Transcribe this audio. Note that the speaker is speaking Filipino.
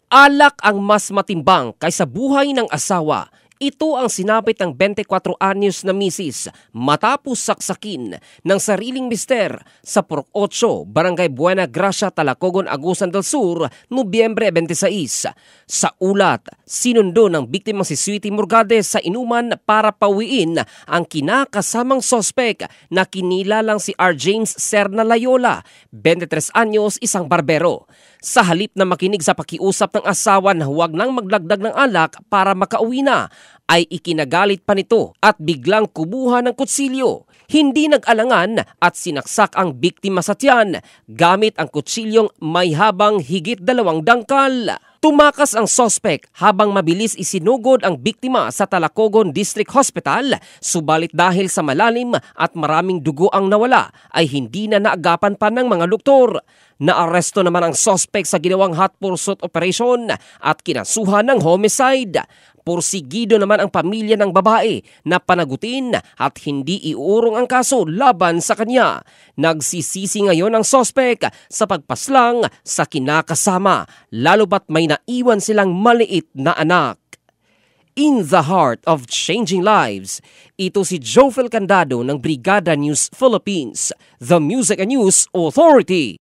Alak ang mas matimbang kaysa buhay ng asawa. Ito ang sinapit ng 24 anyos na misis matapos saksakin ng sariling mister sa Purok 8, Barangay Buena Gracia, Talacogon, Agusan del Sur, Nobyembre 26. Sa ulat, sinundo ng biktimang si Sweetie Morgades sa inuman para pawiin ang kinakasamang sospek na kinilalang si R. James Serna Layola, 23 anyos, isang barbero. Sa halip na makinig sa pakiusap ng asawa na huwag nang maglagdag ng alak para makauwi na, ay ikinagalit pa nito at biglang kumuha ng kutsilyo. Hindi nag-alangan at sinaksak ang biktima sa tiyan gamit ang kutsilyong may habang higit 2 dangkal. Tumakas ang sospek habang mabilis isinugod ang biktima sa Talacogon District Hospital, subalit dahil sa malalim at maraming dugo ang nawala ay hindi na naagapan pa ng mga doktor. Naaresto naman ang sospek sa ginawang hot pursuit operation at kinasuhan ng homicide. Porsigido naman ang pamilya ng babae na panagutin at hindi iuurong ang kaso laban sa kanya. Nagsisisi ngayon ang sospek sa pagpaslang sa kinakasama, lalo ba't may naiwan silang maliit na anak. In the heart of changing lives, ito si Jofel Candado ng Brigada News Philippines, the Music and News Authority.